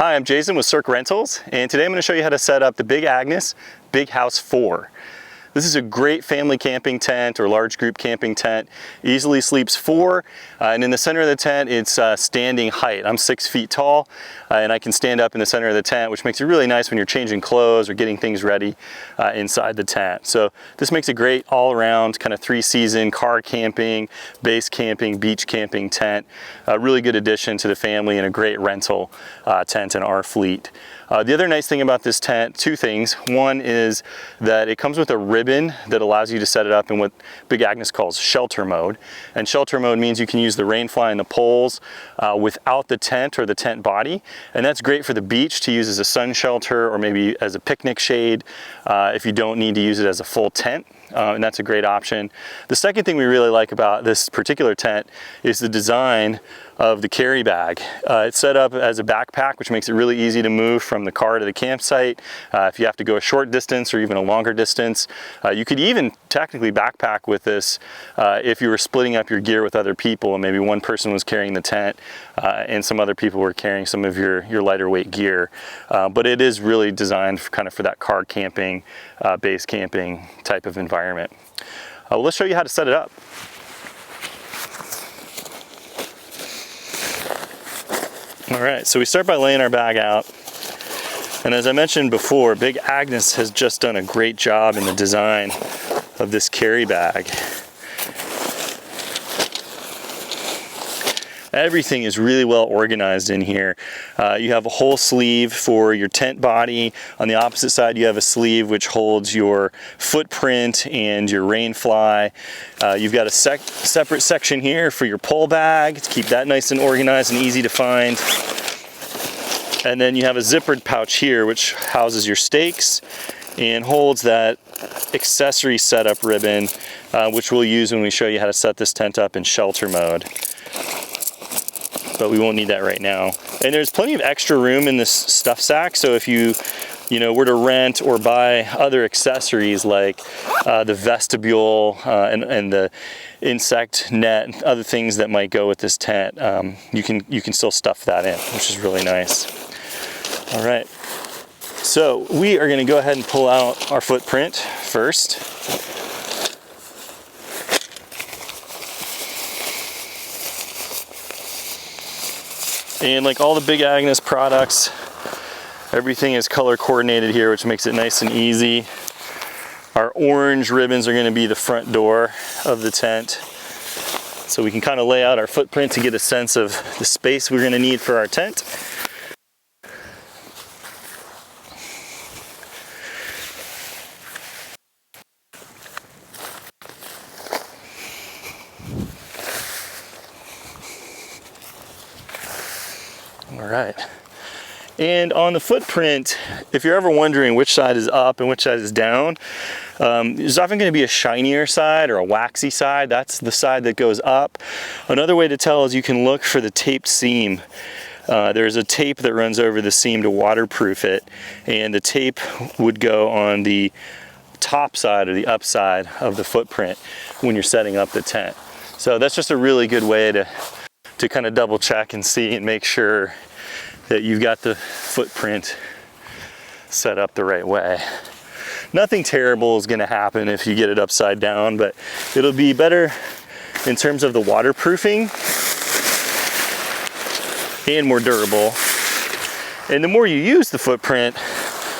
Hi, I'm Jason with Cirq Rentals, and today I'm going to show you how to set up the Big Agnes Big House 4. This is a great family camping tent or large group camping tent. Easily sleeps 4, and in the center of the tent it's standing height. I'm 6 feet tall, and I can stand up in the center of the tent, which makes it really nice when you're changing clothes or getting things ready inside the tent. So this makes a great all-around kind of 3-season car camping, base camping, beach camping tent. A really good addition to the family and a great rental tent in our fleet. The other nice thing about this tent, 2 things. One is that it comes with a ribbon that allows you to set it up in what Big Agnes calls shelter mode. And shelter mode means you can use the Rainfly and the poles without the tent or the tent body. And that's great for the beach to use as a sun shelter or maybe as a picnic shade if you don't need to use it as a full tent. And that's a great option. The second thing we really like about this particular tent is the design of the carry bag. It's set up as a backpack, which makes it really easy to move from the car to the campsite. If you have to go a short distance or even a longer distance, you could even technically backpack with this if you were splitting up your gear with other people and maybe one person was carrying the tent and some other people were carrying some of your lighter weight gear. But it is really designed for, kind of for that car camping, base camping type of environment. Well, let's show you how to set it up. All right, so we start by laying our bag out. And as I mentioned before, Big Agnes has just done a great job in the design of this carry bag. Everything is really well organized in here. You have a whole sleeve for your tent body. On the opposite side, you have a sleeve which holds your footprint and your Rainfly. You've got a separate section here for your pole bag to keep that nice and organized and easy to find. And then you have a zippered pouch here which houses your stakes and holds that accessory setup ribbon, which we'll use when we show you how to set this tent up in shelter mode. But we won't need that right now. And there's plenty of extra room in this stuff sack, so if you were to rent or buy other accessories like the vestibule and the insect net and other things that might go with this tent, you can still stuff that in, which is really nice. All right, so we are going to go ahead and pull out our footprint first. And like all the Big Agnes products, everything is color coordinated here, which makes it nice and easy. Our orange ribbons are going to be the front door of the tent. So we can kind of lay out our footprint to get a sense of the space we're going to need for our tent. All right, and on the footprint, if you're ever wondering which side is up and which side is down, there's often going to be a shinier side or a waxy side. That's the side that goes up. Another way to tell is you can look for the taped seam. There's a tape that runs over the seam to waterproof it, and the tape would go on the top side or the upside of the footprint when you're setting up the tent. So that's just a really good way to kind of double check and see and make sure that you've got the footprint set up the right way. Nothing terrible is going to happen if you get it upside down, but it'll be better in terms of the waterproofing and more durable. And the more you use the footprint,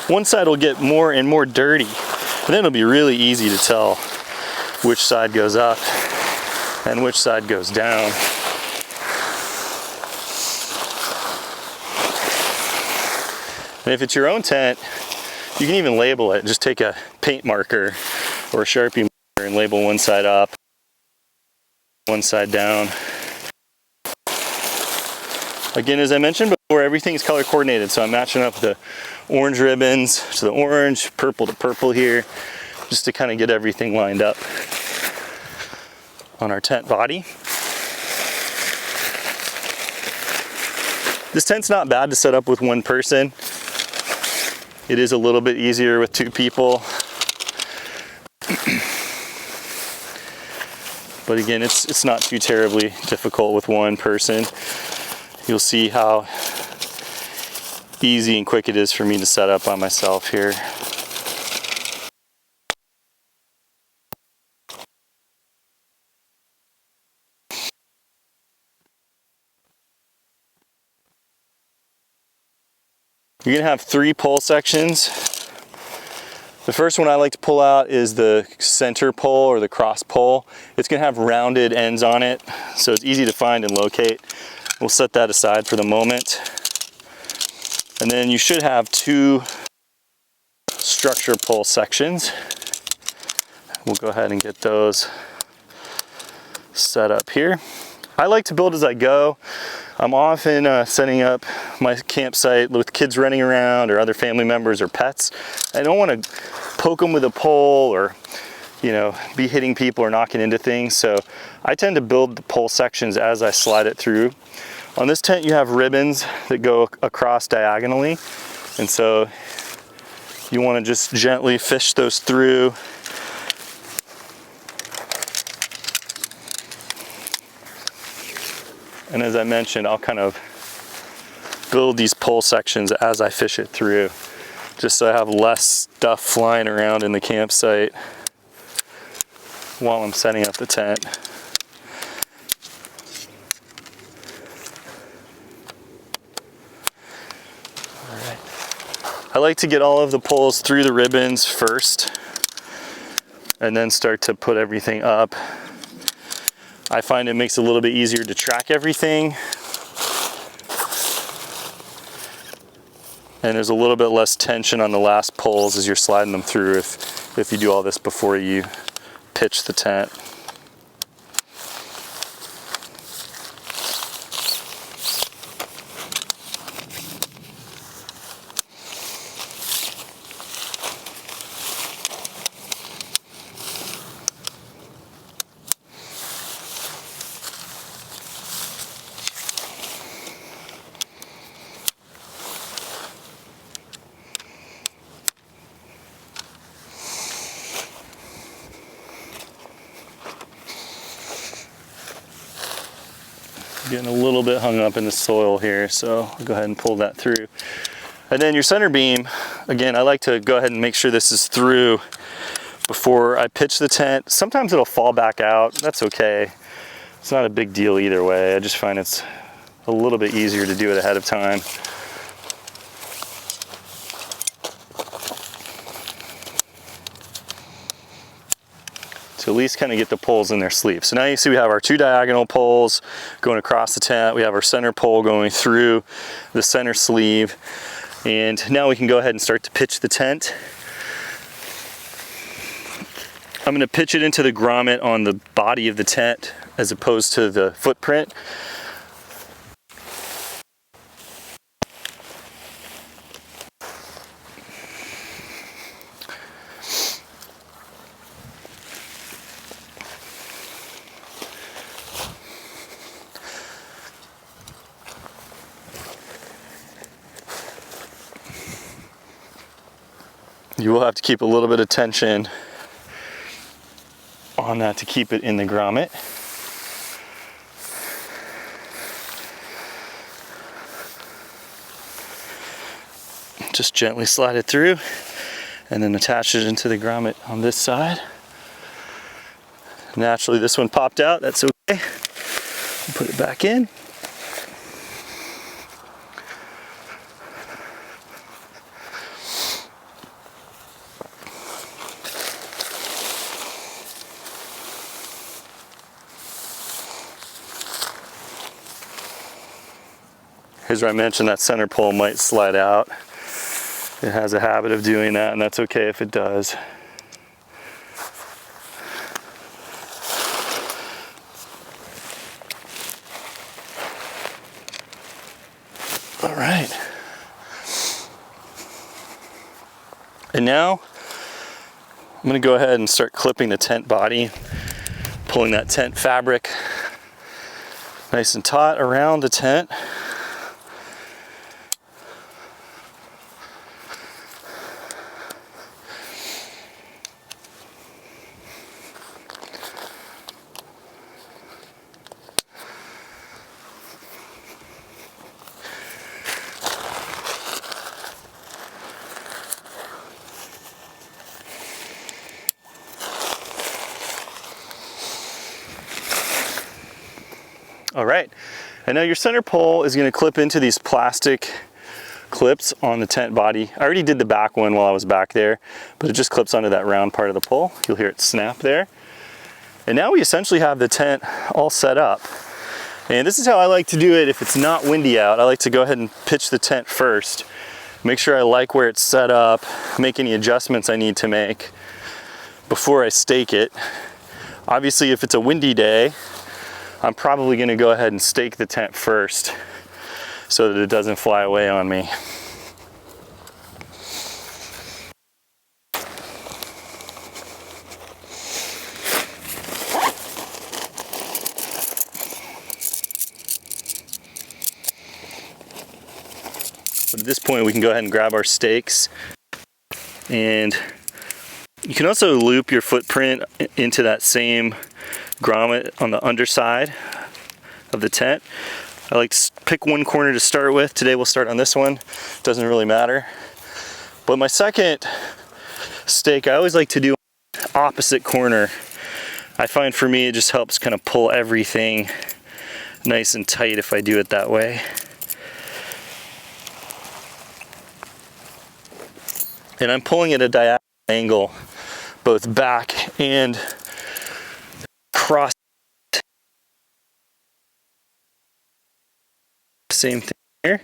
one side will get more and more dirty, and then it'll be really easy to tell which side goes up and which side goes down. And if it's your own tent, you can even label it. Just take a paint marker or a Sharpie marker and label one side up, one side down. Again, as I mentioned before, everything is color coordinated, so I'm matching up the orange ribbons to the orange, purple to purple here, just to kind of get everything lined up on our tent body. This tent's not bad to set up with one person. It is a little bit easier with 2 people. But again, it's not too terribly difficult with one person. You'll see how easy and quick it is for me to set up by myself here. You're gonna have 3 pole sections. The first one I like to pull out is the center pole or the cross pole. It's gonna have rounded ends on it, so it's easy to find and locate. We'll set that aside for the moment. And then you should have 2 structure pole sections. We'll go ahead and get those set up here. I like to build as I go. I'm often setting up my campsite with kids running around or other family members or pets. I don't want to poke them with a pole or, you know, be hitting people or knocking into things. So I tend to build the pole sections as I slide it through. On this tent, you have ribbons that go across diagonally. And so you want to just gently fish those through. And as I mentioned, I'll kind of build these pole sections as I fish it through, just so I have less stuff flying around in the campsite while I'm setting up the tent. All right. I like to get all of the poles through the ribbons first and then start to put everything up. I find it makes it a little bit easier to track everything. And there's a little bit less tension on the last poles as you're sliding them through if you do all this before you pitch the tent. Getting a little bit hung up in the soil here, so I'll go ahead and pull that through. And then your center beam, again, I like to go ahead and make sure this is through before I pitch the tent. Sometimes it'll fall back out, that's okay. It's not a big deal either way. I just find it's a little bit easier to do it ahead of time. To at least kind of get the poles in their sleeve. So now you see we have our 2 diagonal poles going across the tent. We have our center pole going through the center sleeve. And now we can go ahead and start to pitch the tent. I'm going to pitch it into the grommet on the body of the tent as opposed to the footprint. You will have to keep a little bit of tension on that to keep it in the grommet. Just gently slide it through and then attach it into the grommet on this side. Naturally, this one popped out, that's okay. Put it back in. Here's where I mentioned that center pole might slide out. It has a habit of doing that, and that's okay if it does. All right. And now I'm going to go ahead and start clipping the tent body, pulling that tent fabric nice and taut around the tent. All right, and now your center pole is going to clip into these plastic clips on the tent body. I already did the back one while I was back there, but it just clips onto that round part of the pole. You'll hear it snap there. And now we essentially have the tent all set up. And this is how I like to do it if it's not windy out. I like to go ahead and pitch the tent first. Make sure I like where it's set up, make any adjustments I need to make before I stake it. Obviously, if it's a windy day, I'm probably gonna go ahead and stake the tent first so that it doesn't fly away on me. But at this point, we can go ahead and grab our stakes, and you can also loop your footprint into that same grommet on the underside of the tent. I like to pick one corner to start with. Today we'll start on this one. Doesn't really matter. But my second stake, I always like to do opposite corner. I find for me it just helps kind of pull everything nice and tight if I do it that way. And I'm pulling at a diagonal angle, both back and across. Same thing here.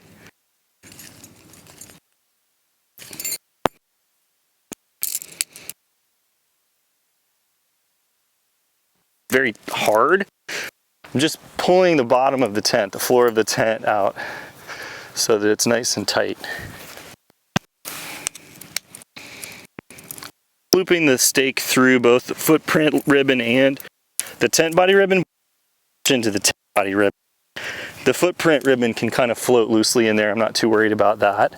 Very hard. I'm just pulling the bottom of the tent, the floor of the tent out so that it's nice and tight. Looping the stake through both the footprint ribbon and the tent body ribbon into the tent body ribbon. The footprint ribbon can kind of float loosely in there. I'm not too worried about that.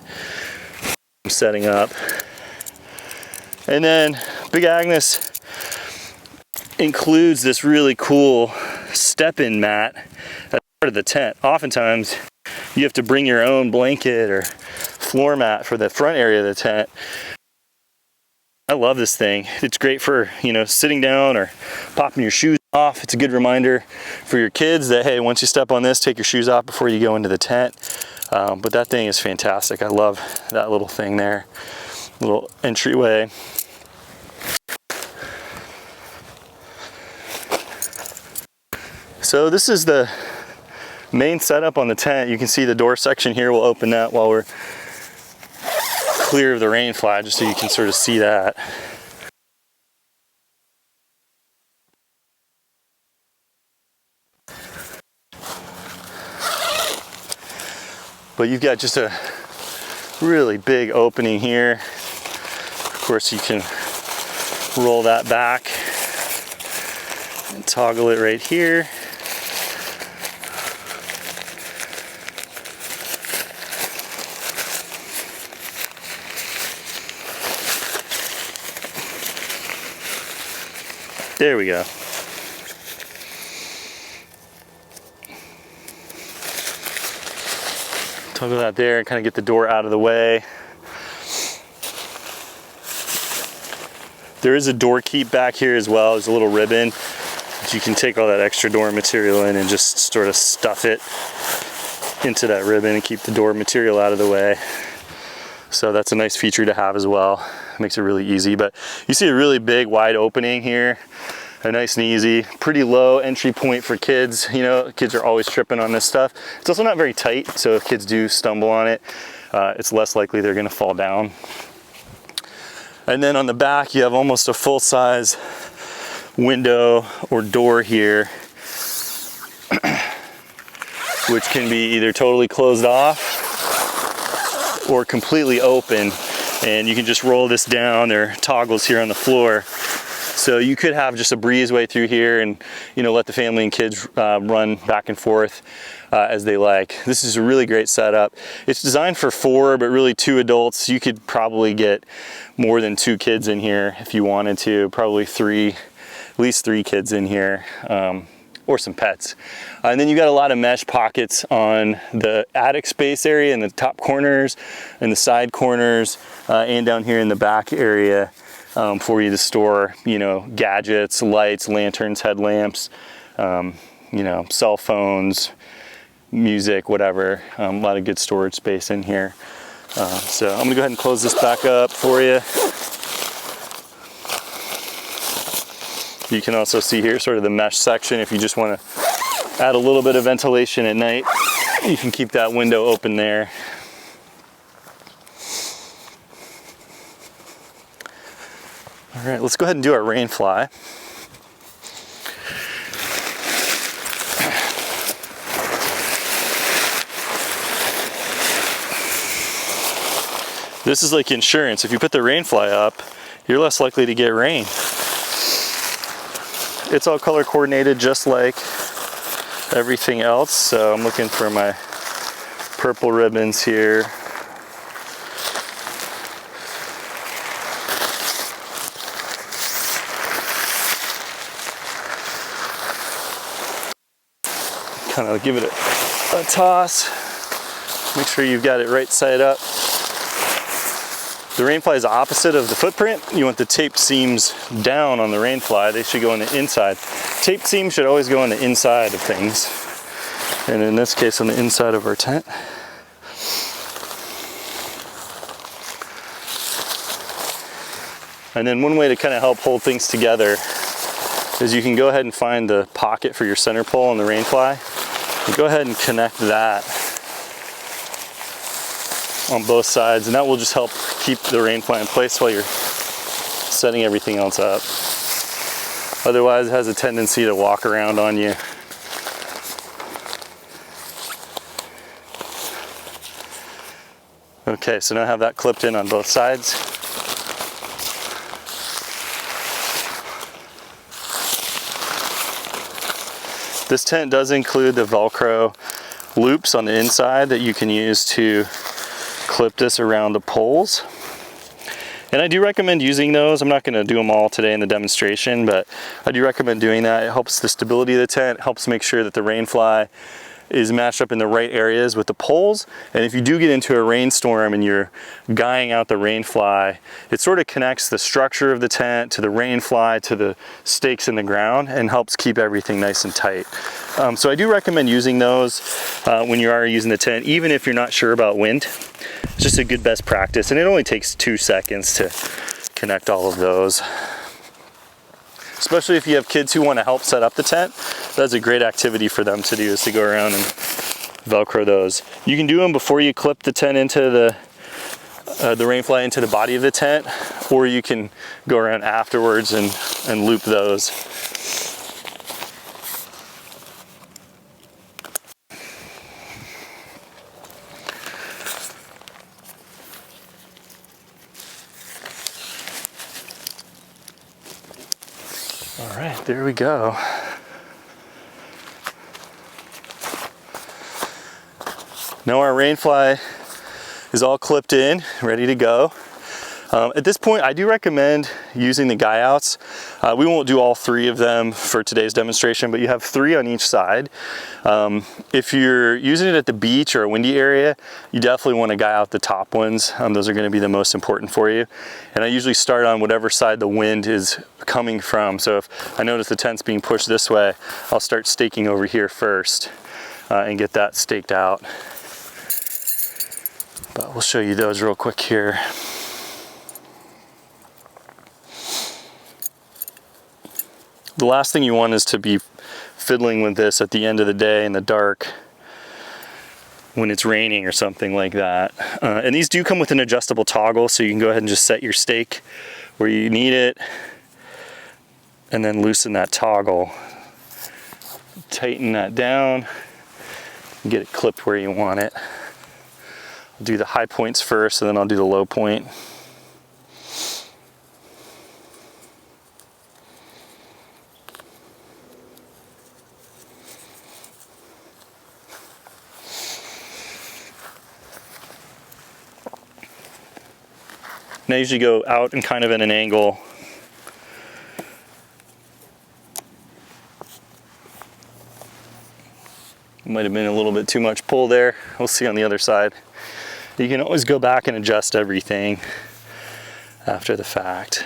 I'm setting up. And then Big Agnes includes this really cool step-in mat as part of the tent. Oftentimes you have to bring your own blanket or floor mat for the front area of the tent. I love this thing. It's great for, you know, sitting down or popping your shoes off. It's a good reminder for your kids that, hey, once you step on this, take your shoes off before you go into the tent. But that thing is fantastic. I love that little thing there, little entryway. So this is the main setup on the tent. You can see the door section here. We'll open that while we're clear of the rainfly, just so you can sort of see that. But you've got just a really big opening here. Of course, you can roll that back and toggle it right here. There we go. Toggle that there and kind of get the door out of the way. There is a door keep back here as well. There's a little ribbon. You can take all that extra door material in and just sort of stuff it into that ribbon and keep the door material out of the way. So that's a nice feature to have as well. Makes it really easy. But you see a really big wide opening here. A nice and easy, pretty low entry point for kids. You know, kids are always tripping on this stuff. It's also not very tight, so if kids do stumble on it, it's less likely they're gonna fall down. And then on the back, you have almost a full-size window or door here, which can be either totally closed off or completely open. And you can just roll this down. There are toggles here on the floor. So you could have just a breezeway through here and, you know, let the family and kids run back and forth as they like. This is a really great setup. It's designed for 4, but really 2 adults. You could probably get more than 2 kids in here if you wanted to. Probably 3, at least 3 kids in here, or some pets. And then you got a lot of mesh pockets on the attic space area in the top corners and the side corners, and down here in the back area. For you to store, you know, gadgets, lights, lanterns, headlamps, you know, cell phones, music, whatever. A lot of good storage space in here. So I'm gonna go ahead and close this back up for you. You can also see here sort of the mesh section. If you just want to add a little bit of ventilation at night, you can keep that window open there. All right, let's go ahead and do our Rainfly. This is like insurance. If you put the Rainfly up, you're less likely to get rain. It's all color coordinated just like everything else. So I'm looking for my purple ribbons here. Kind of give it a toss. Make sure you've got it right side up. The Rainfly is opposite of the footprint. You want the taped seams down on the Rainfly. They should go on the inside. Taped seams should always go on the inside of things. And in this case, on the inside of our tent. And then one way to kind of help hold things together is you can go ahead and find the pocket for your center pole on the Rainfly. And go ahead and connect that on both sides, and that will just help keep the Rainfly in place while you're setting everything else up. Otherwise, it has a tendency to walk around on you. Okay, so now I have that clipped in on both sides. This tent does include the Velcro loops on the inside that you can use to clip this around the poles. And I do recommend using those. I'm not going to do them all today in the demonstration, but I do recommend doing that. It helps the stability of the tent, helps make sure that the Rainfly is matched up in the right areas with the poles. And if you do get into a rainstorm and you're guying out the Rainfly, it sort of connects the structure of the tent to the Rainfly to the stakes in the ground and helps keep everything nice and tight. So I do recommend using those when you are using the tent, even if you're not sure about wind. It's just a good best practice, and it only takes 2 seconds to connect all of those. Especially if you have kids who want to help set up the tent, that's a great activity for them to do, is to go around and Velcro those. You can do them before you clip the tent into the Rainfly into the body of the tent, or you can go around afterwards and loop those. All right, there we go. Now our Rainfly is all clipped in, ready to go. At this point, I do recommend using the guy outs. We won't do all 3 of them for today's demonstration, but you have 3 on each side. If you're using it at the beach or a windy area, you definitely want to guy out the top ones. Those are going to be the most important for you. And I usually start on whatever side the wind is coming from. So if I notice the tent's being pushed this way, I'll start staking over here first and get that staked out. But we'll show you those real quick here. The last thing you want is to be fiddling with this at the end of the day in the dark when it's raining or something like that. And these do come with an adjustable toggle, so you can go ahead and just set your stake where you need it and then loosen that toggle. Tighten that down and get it clipped where you want it. I'll do the high points first, and then I'll do the low point. And I usually go out and kind of at an angle. Might have been a little bit too much pull there. We'll see on the other side. You can always go back and adjust everything after the fact.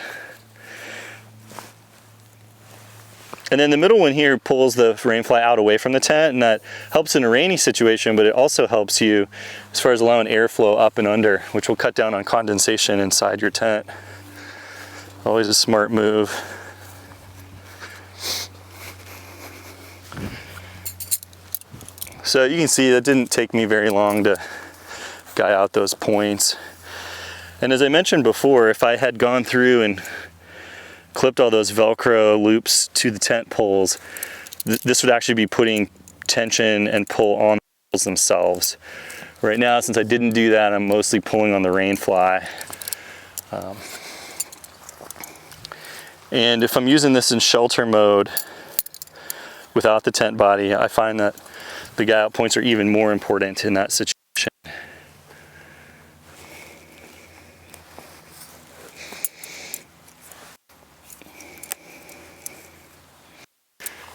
And then the middle one here pulls the rainfly out away from the tent, and that helps in a rainy situation, but it also helps you as far as allowing airflow up and under, which will cut down on condensation inside your tent. Always a smart move. So you can see that didn't take me very long to guy out those points. And as I mentioned before, if I had gone through and clipped all those Velcro loops to the tent poles, this would actually be putting tension and pull on the poles themselves. Right now, since I didn't do that, I'm mostly pulling on the Rainfly. And if I'm using this in shelter mode without the tent body, I find that the guy out points are even more important in that situation.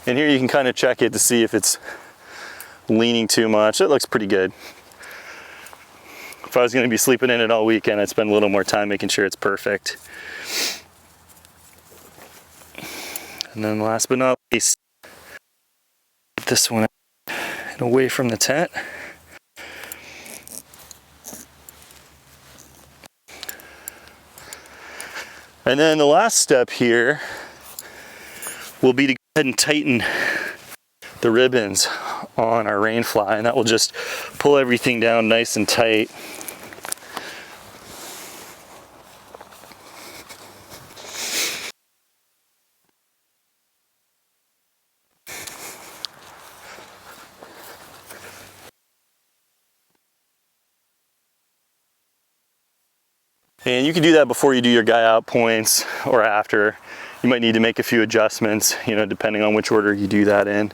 And here you can kind of check it to see if it's leaning too much. It looks pretty good. If I was going to be sleeping in it all weekend, I'd spend a little more time making sure it's perfect. And then last but not least, get this one away from the tent. And then the last step here will be to go ahead and tighten the ribbons on our Rainfly, and that will just pull everything down nice and tight. And you can do that before you do your guy out points or after. You might need to make a few adjustments, depending on which order you do that in.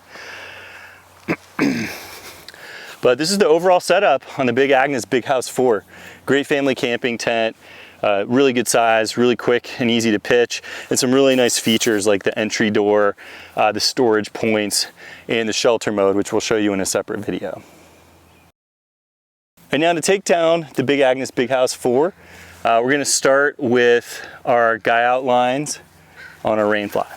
But this is the overall setup on the Big Agnes Big House 4. Great family camping tent, really good size, really quick and easy to pitch, and some really nice features like the entry door, the storage points, and the shelter mode, which we'll show you in a separate video. And now to take down the Big Agnes Big House 4, we're going to start with our guy out lines on our Rainfly.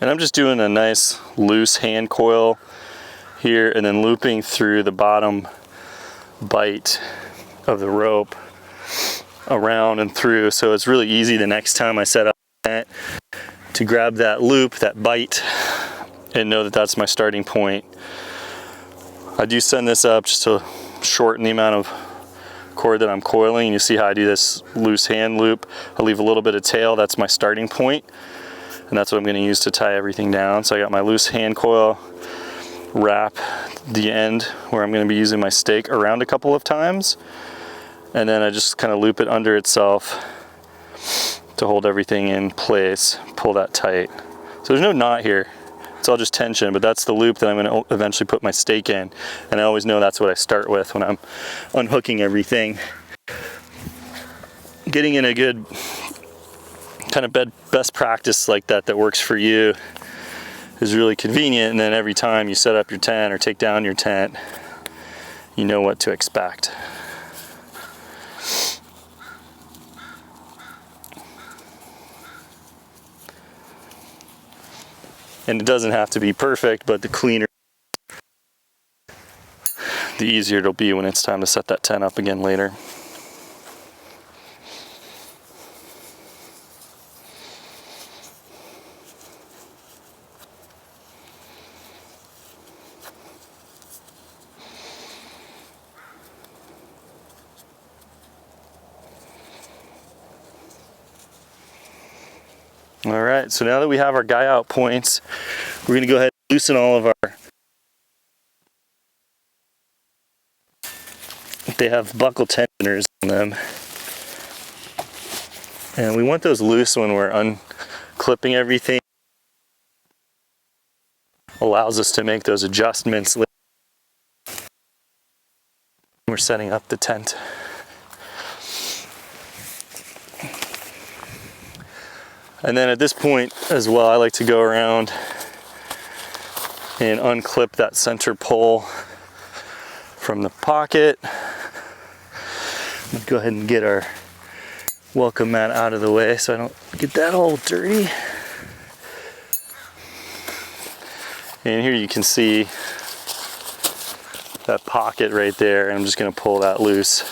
And I'm just doing a nice loose hand coil here and then looping through the bottom bite of the rope around and through, so it's really easy the next time I set up the tent to grab that loop, that bite, and know that that's my starting point. I do send this up just to shorten the amount of cord that I'm coiling, and you see how I do this loose hand loop. I leave a little bit of tail, that's my starting point. And that's what I'm going to use to tie everything down. So I got my loose hand coil, wrap the end where I'm going to be using my stake around a couple of times, and then I just kind of loop it under itself to hold everything in place, pull that tight. So there's no knot here, it's all just tension, but that's the loop that I'm going to eventually put my stake in, and I always know that's what I start with when I'm unhooking everything. Getting in a good kind of best practice like that works for you is really convenient, and then every time you set up your tent or take down your tent, you know what to expect. And it doesn't have to be perfect, but the cleaner, the easier it'll be when it's time to set that tent up again later. All right, so now that we have our guy out points, we're gonna go ahead and loosen all of our, they have buckle tensioners on them. And we want those loose when we're unclipping everything. Allows us to make those adjustments when we're setting up the tent. And then at this point as well, I like to go around and unclip that center pole from the pocket. Let's go ahead and get our welcome mat out of the way so I don't get that all dirty. And here you can see that pocket right there, and I'm just going to pull that loose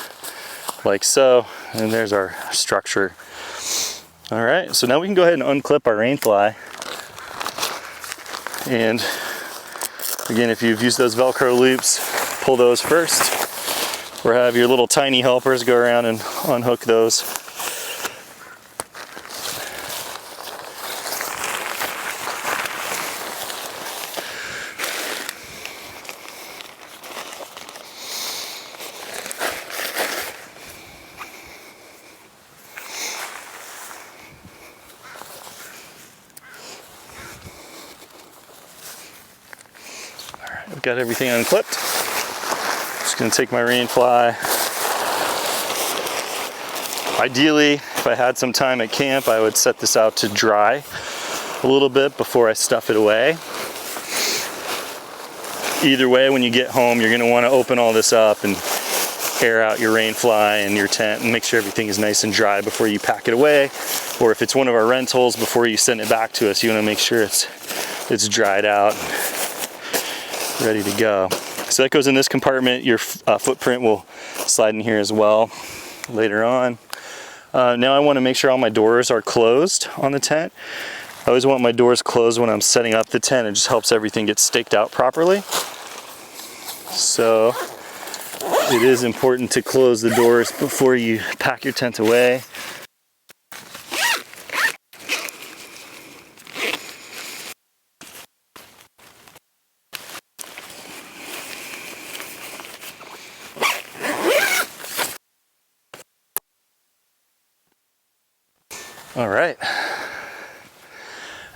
like so, and there's our structure. All right, so now we can go ahead and unclip our Rainfly. And again, if you've used those Velcro loops, pull those first, or have your little tiny helpers go around and unhook those. I've got everything unclipped. Just gonna take my Rainfly. Ideally, if I had some time at camp, I would set this out to dry a little bit before I stuff it away. Either way, when you get home, you're gonna wanna open all this up and air out your Rainfly and your tent and make sure everything is nice and dry before you pack it away. Or if it's one of our rentals, before you send it back to us, you wanna make sure it's dried out, ready to go. So that goes in this compartment. Your footprint will slide in here as well later on. Now I want to make sure all my doors are closed on the tent. I always want my doors closed when I'm setting up the tent. It just helps everything get staked out properly. So it is important to close the doors before you pack your tent away. All right,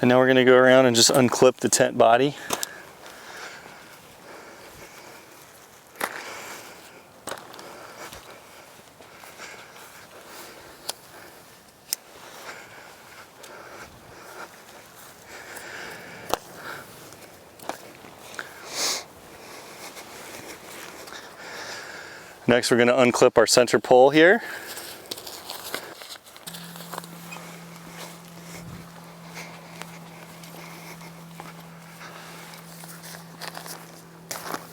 and now we're gonna go around and just unclip the tent body. Next, we're gonna unclip our center pole here.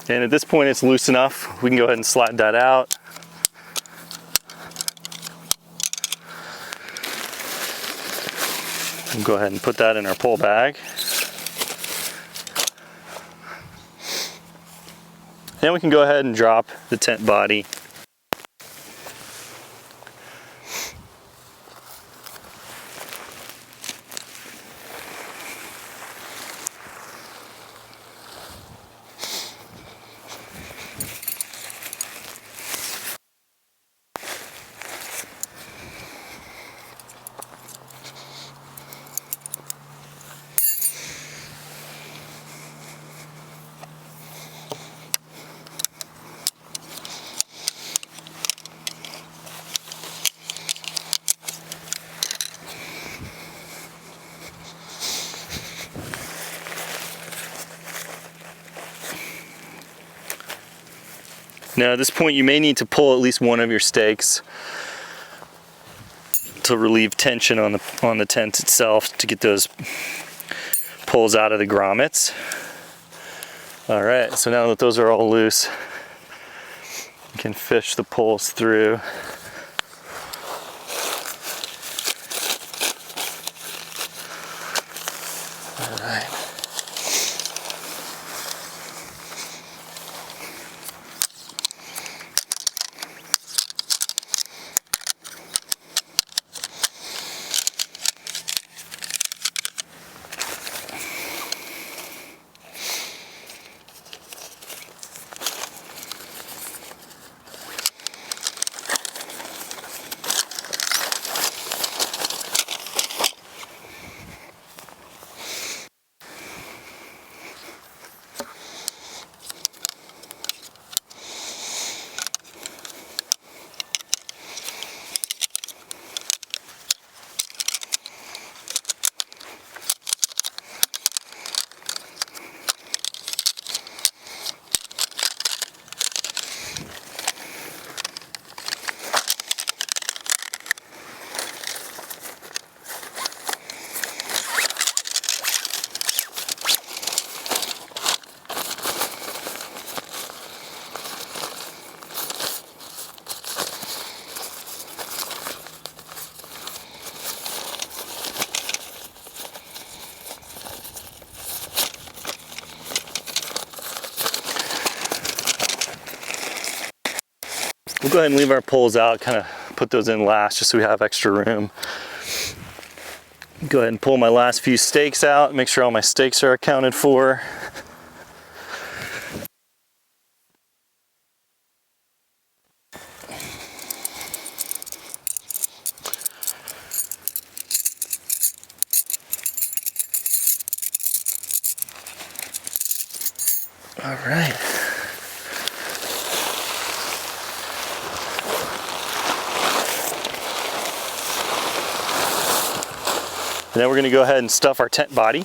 And at this point it's loose enough, we can go ahead and slide that out. We'll go ahead and put that in our pole bag. Then we can go ahead and drop the tent body. Now at this point you may need to pull at least one of your stakes to relieve tension on the tent itself to get those pulls out of the grommets. All right, so now that those are all loose, you can fish the poles through. All right. We'll go ahead and leave our poles out, kind of put those in last just so we have extra room. Go ahead and pull my last few stakes out, make sure all my stakes are accounted for. All right. And then we're going to go ahead and stuff our tent body,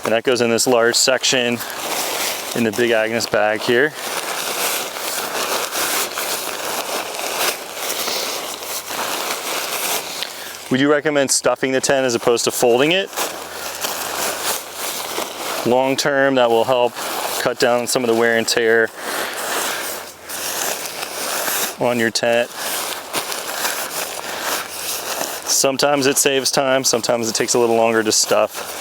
and that goes in this large section in the big Agnes bag here. We do recommend stuffing the tent as opposed to folding it. Long term, that will help cut down some of the wear and tear on your tent. Sometimes it saves time, sometimes it takes a little longer to stuff.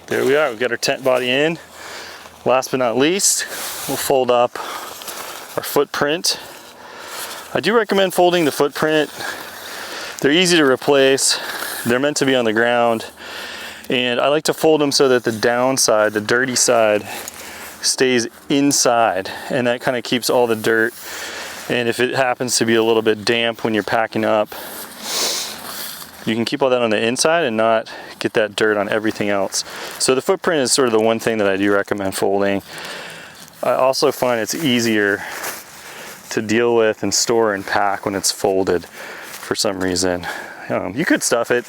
There we are, we've got our tent body in. Last but not least, we'll fold up our footprint. I do recommend folding the footprint. They're easy to replace. They're meant to be on the ground. And I like to fold them so that the downside, the dirty side, stays inside. And that kind of keeps all the dirt. And if it happens to be a little bit damp when you're packing up, you can keep all that on the inside and not get that dirt on everything else. So the footprint is sort of the one thing that I do recommend folding. I also find it's easier to deal with and store and pack when it's folded for some reason. You could stuff it.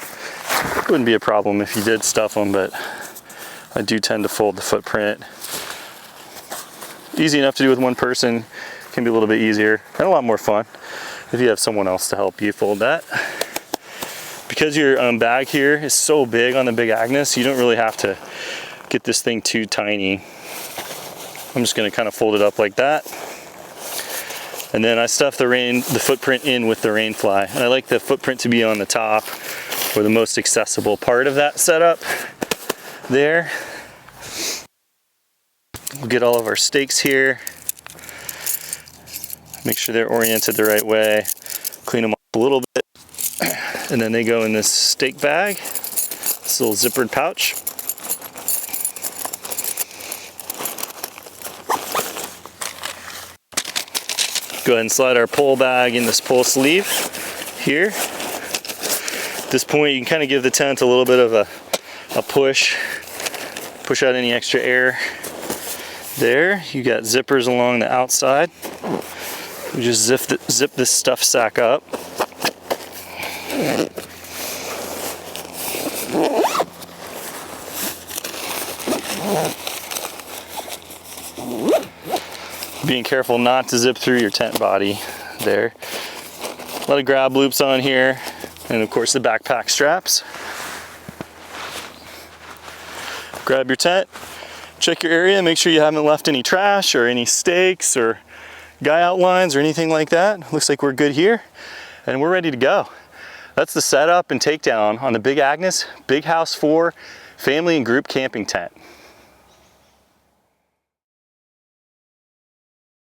It wouldn't be a problem if you did stuff them, but I do tend to fold the footprint. Easy enough to do with one person, can be a little bit easier and a lot more fun if you have someone else to help you fold that. Because your bag here is so big on the big Agnes, you don't really have to get this thing too tiny. I'm just going to kind of fold it up like that. And then I stuff the footprint in with the Rainfly. And I like the footprint to be on the top, or the most accessible part of that setup there. We'll get all of our stakes here. Make sure they're oriented the right way. Clean them up a little bit. And then they go in this stake bag, this little zippered pouch. Go ahead and slide our pole bag in this pole sleeve here. At this point, you can kind of give the tent a little bit of a a push out any extra air there. You got zippers along the outside. We just zip this stuff sack up. Being careful not to zip through your tent body there. A lot of grab loops on here, and of course the backpack straps. Grab your tent, check your area, make sure you haven't left any trash or any stakes or guy outlines or anything like that. Looks like we're good here, and we're ready to go. That's the setup and takedown on the Big Agnes Big House 4 family and group camping tent.